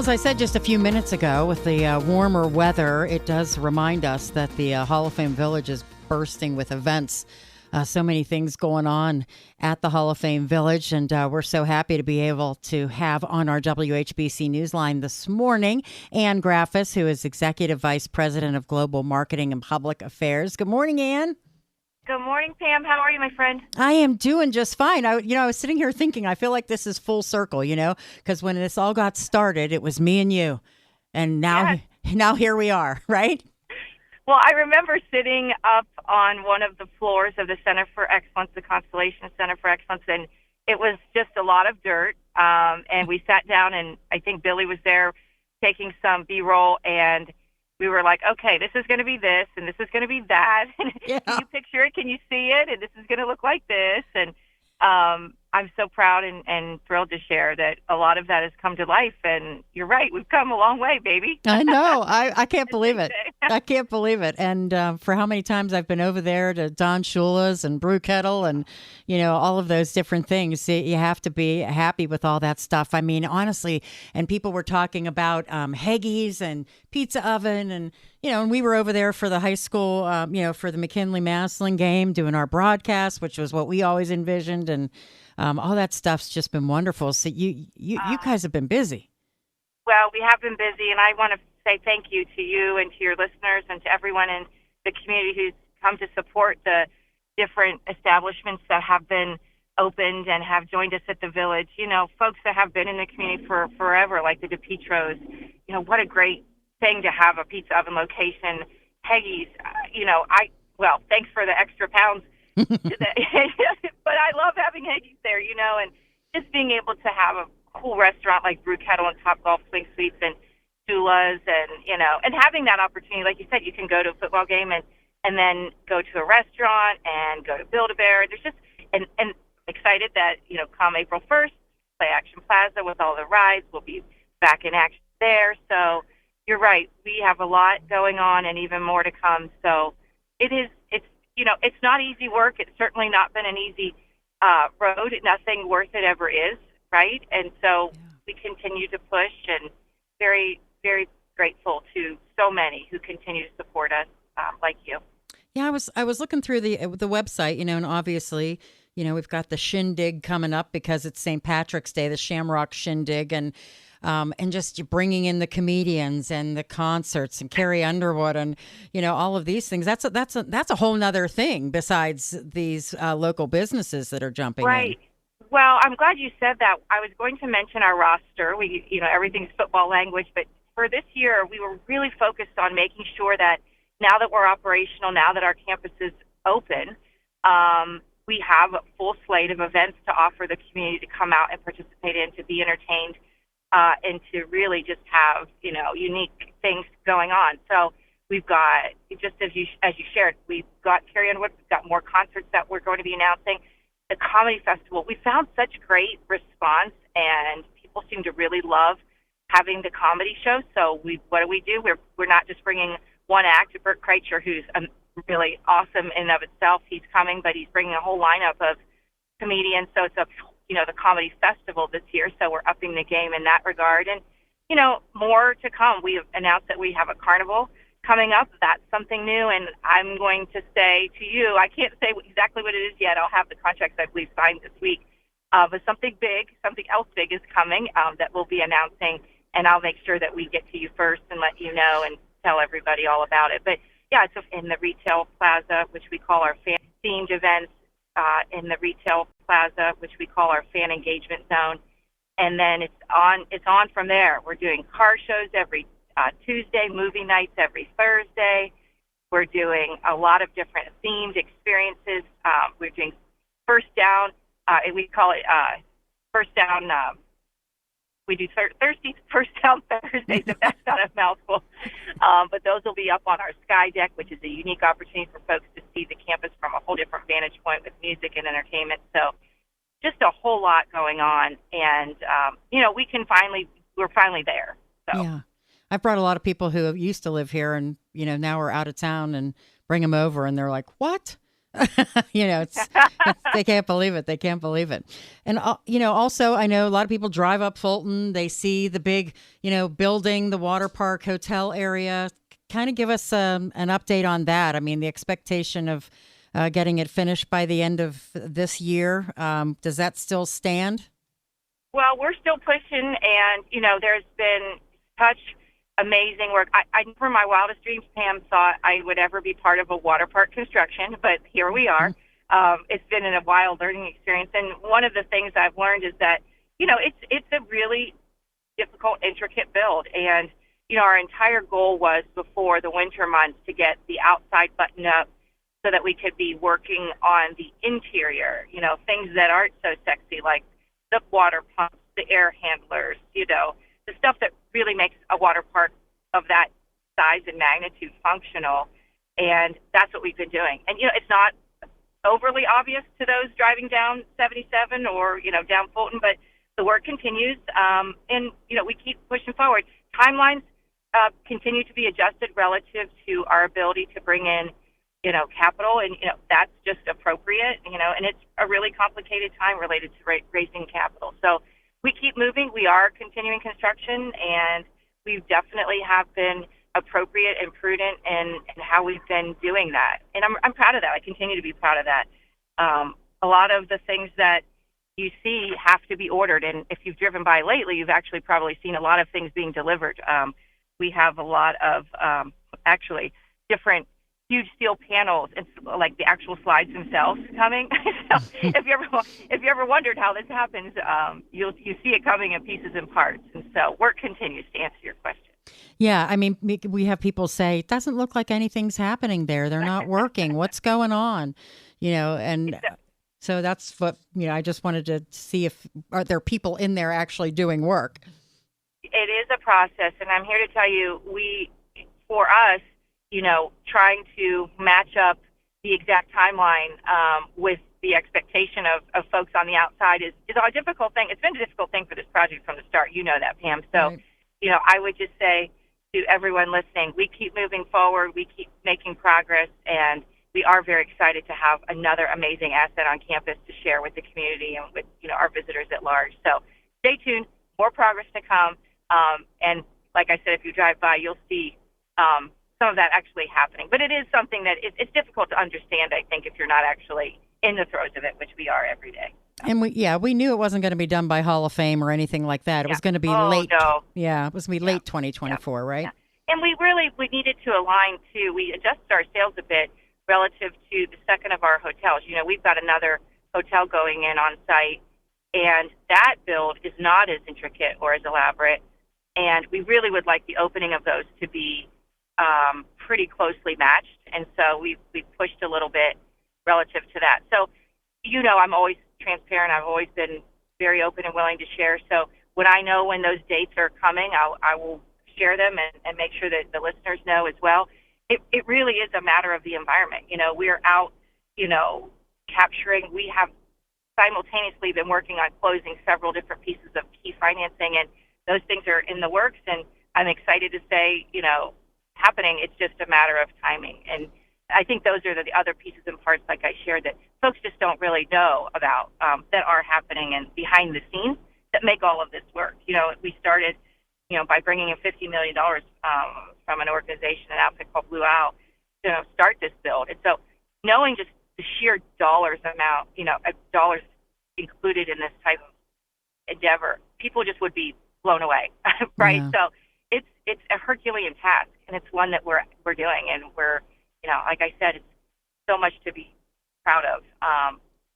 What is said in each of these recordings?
as I said just a few minutes ago, with the warmer weather, it does remind us that the Hall of Fame Village is bursting with events. So many things going on at the Hall of Fame Village, and we're so happy to be able to have on our WHBC Newsline this morning Anne Graffice, who is Executive Vice President of Global Marketing and Public Affairs. Good morning, Anne. Good morning, Pam. How are you, my friend? I am doing just fine. I was sitting here thinking, I feel like this is full circle, because when this all got started, it was me and you, and now here we are, right? Well, I remember sitting up on one of the floors of the Center for Excellence, the Constellation Center for Excellence, and it was just a lot of dirt. And we sat down, and I think Billy was there taking some B-roll, and we were like, okay, this is going to be this, and this is going to be that. Yeah. Can you picture it? Can you see it? And this is going to look like this. And I'm so proud and thrilled to share that a lot of that has come to life. And you're right, we've come a long way, baby. I know. I can't believe it. I can't believe it. And for how many times I've been over there to Don Shula's and Brew Kettle and, all of those different things. You have to be happy with all that stuff. I mean, honestly, and people were talking about Heggies and pizza oven and, and we were over there for the high school, for the McKinley-Massillon game, doing our broadcast, which was what we always envisioned. And all that stuff's just been wonderful. So you guys have been busy. Well, we have been busy, and I want to say thank you to you and to your listeners and to everyone in the community who's come to support the different establishments that have been opened and have joined us at the Village. Folks that have been in the community for forever, like the DePietros. What a great thing to have a pizza oven location. Heggies, thanks for the extra pounds. But I love having Heggies there, and just being able to have a cool restaurant like Brew Kettle and Top Golf Swing Suites and Shula's and having that opportunity. Like you said, you can go to a football game and then go to a restaurant and go to Build-A-Bear. There's just, and excited that, come April 1st, Play Action Plaza with all the rides. We'll be back in action there. So you're right. We have a lot going on and even more to come. So it's not easy work. It's certainly not been an easy road. Nothing worth it ever is, right? And so we continue to push, and very, very grateful to so many who continue to support us, like you. Yeah, I was looking through the website, and obviously, we've got the shindig coming up because it's St. Patrick's Day, the Shamrock Shindig, and just bringing in the comedians and the concerts and Carrie Underwood and all of these things. That's a whole nother thing besides these local businesses that are jumping right. in. Well, I'm glad you said that. I was going to mention our roster. We everything's football language, but for this year we were really focused on making sure that now that we're operational, now that our campus is open, we have a full slate of events to offer the community to come out and participate in, to be entertained. And to really just have, unique things going on. So we've got, just as you shared, we've got Carrie Underwood, we've got more concerts that we're going to be announcing. The Comedy Festival, we found such great response, and people seem to really love having the comedy show. So what do? We're not just bringing one act. Bert Kreitzer, who's really awesome in and of itself, he's coming, but he's bringing a whole lineup of comedians. So it's the Comedy Festival this year, so we're upping the game in that regard. And, more to come. We have announced that we have a carnival coming up. That's something new, and I'm going to say to you, I can't say exactly what it is yet. I'll have the contracts, I believe, signed this week. But something else big is coming that we'll be announcing, and I'll make sure that we get to you first and let you know and tell everybody all about it. But, yeah, it's in the retail plaza, which we call our fan-themed events, in the retail plaza, which we call our fan engagement zone. And then it's on from there. We're doing car shows every Tuesday, movie nights every Thursday. We're doing a lot of different themed experiences. We're doing First Down. We call it First Down. We do Thirsty First Down Thursdays, if that's not a mouthful. But those will be up on our Sky Deck, which is a unique opportunity for folks to see the campus from a whole different vantage point with music and entertainment. So just a whole lot going on. And, we're finally there. So. Yeah. I've brought a lot of people who used to live here and, now are out of town and bring them over. And they're like, what? They can't believe it. They can't believe it. And, also, I know a lot of people drive up Fulton. They see the big, building, the water park hotel area. Kind of give us an update on that. I mean, the expectation of getting it finished by the end of this year. Does that still stand? Well, we're still pushing, and there's been such amazing work. I never in my wildest dreams, Pam, thought I would ever be part of a water park construction, but here we are. It's been a wild learning experience, and one of the things I've learned is that it's a really difficult, intricate build, and our entire goal was before the winter months to get the outside buttoned up so that we could be working on the interior, things that aren't so sexy, like the water pumps, the air handlers, the stuff that really makes a water park of that size and magnitude functional. And that's what we've been doing. And, it's not overly obvious to those driving down 77 or, down Fulton, but the work continues. And, we keep pushing forward. Timelines continue to be adjusted relative to our ability to bring in, capital. And, that's just appropriate, and it's a really complicated time related to raising capital. So we keep moving. We are continuing construction, and we definitely have been appropriate and prudent in how we've been doing that. And I'm proud of that. I continue to be proud of that. A lot of the things that you see have to be ordered. And if you've driven by lately, you've actually probably seen a lot of things being delivered. We have a lot of actually different huge steel panels and like the actual slides themselves coming. So if you ever wondered how this happens, you see it coming in pieces and parts. And so work continues, to answer your question. Yeah, I mean, we have people say it doesn't look like anything's happening there. They're not working. What's going on? And so that's what I just wanted to see if are there people in there actually doing work. It is a process, and I'm here to tell you, for us, trying to match up the exact timeline with the expectation of folks on the outside is a difficult thing. It's been a difficult thing for this project from the start. You know that, Pam. So, Right. I would just say to everyone listening, we keep moving forward, we keep making progress, and we are very excited to have another amazing asset on campus to share with the community and with our visitors at large. So stay tuned, more progress to come. And like I said, if you drive by, you'll see some of that actually happening. But it is something that it's difficult to understand, I think, if you're not actually in the throes of it, which we are every day. And we knew it wasn't going to be done by Hall of Fame or anything like that. It was going to be late. No. Yeah, it was going to be late 2024, right? Yeah. And we needed to align too. We adjusted our sales a bit relative to the second of our hotels. We've got another hotel going in on site, and that build is not as intricate or as elaborate. And we really would like the opening of those to be pretty closely matched. And so we pushed a little bit relative to that. So, I'm always transparent. I've always been very open and willing to share. So when I know when those dates are coming, I will share them and make sure that the listeners know as well. It really is a matter of the environment. We're out, capturing. We have simultaneously been working on closing several different pieces of key financing, and those things are in the works. And I'm excited to say, happening. It's just a matter of timing. And I think those are the other pieces and parts, like I shared, that folks just don't really know about that are happening and behind the scenes that make all of this work. We started, by bringing in $50 million from an organization, an outfit called Blue Owl, to start this build. And so knowing just the sheer dollars amount, dollars included in this type of endeavor, people just would be blown away, right? Yeah. So it's a Herculean task, and it's one that we're doing, and we're, like I said, it's so much to be proud of,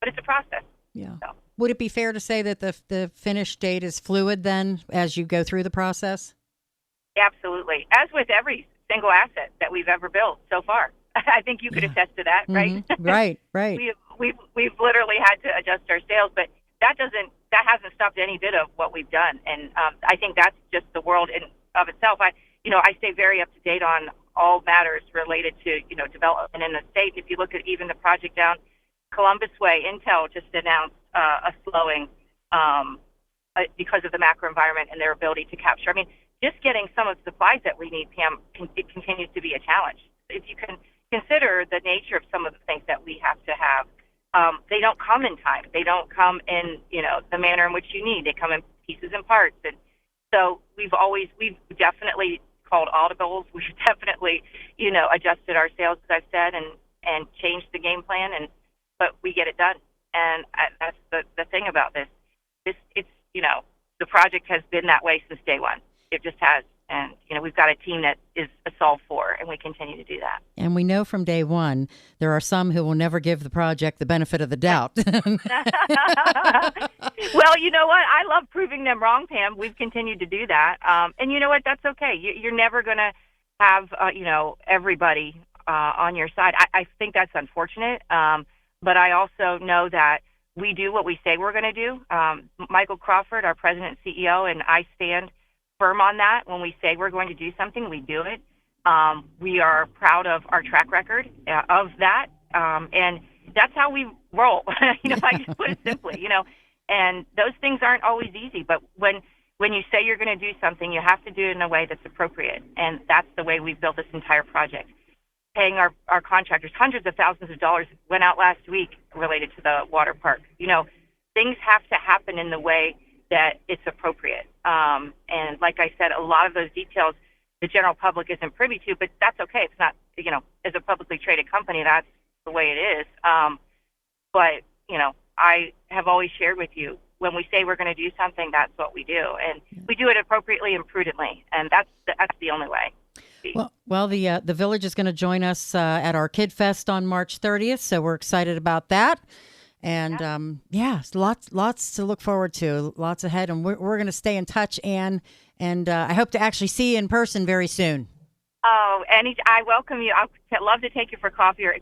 but it's a process. Yeah. So. Would it be fair to say that the finish date is fluid then as you go through the process? Absolutely. As with every single asset that we've ever built so far. I think you could attest to that, right? Mm-hmm. Right. We've literally had to adjust our sales, but that hasn't stopped any bit of what we've done. And I think that's just the world in of itself. I stay very up to date on all matters related to, development in the state. If you look at even the project down Columbus Way, Intel just announced a slowing because of the macro environment and their ability to capture. I mean, just getting some of the supplies that we need, Pam, it continues to be a challenge. If you can, consider the nature of some of the things that we have to have. They don't come in time. They don't come in, the manner in which you need. They come in pieces and parts. And so we've definitely called audibles. We've definitely, adjusted our sales, as I've said, and changed the game plan. But we get it done. And that's the thing about this. It's the project has been that way since day one. It just has. And, we've got a team that is a solve for, and we continue to do that. And we know from day one, there are some who will never give the project the benefit of the doubt. Well, you know what? I love proving them wrong, Pam. We've continued to do that. And you know what? That's okay. You're never going to have, everybody on your side. I think that's unfortunate. But I also know that we do what we say we're going to do. Michael Crawford, our president and CEO, and I stand firm on that. When we say we're going to do something, we do it. We are proud of our track record of that, and that's how we roll. I just put it simply. And those things aren't always easy. But when you say you're going to do something, you have to do it in a way that's appropriate, and that's the way we've built this entire project. Paying our contractors hundreds of thousands of dollars went out last week related to the water park. Things have to happen in the way that it's appropriate. And like I said, a lot of those details the general public isn't privy to, but that's okay. It's not, as a publicly traded company, that's the way it is. But, I have always shared with you, when we say we're going to do something, that's what we do. And we do it appropriately and prudently. And that's the only way. Well, the village is going to join us at our Kid Fest on March 30th. So we're excited about that. And lots to look forward to, lots ahead. And we're going to stay in touch, Anne. And I hope to actually see you in person very soon. Oh, I welcome you. I'd love to take you for coffee or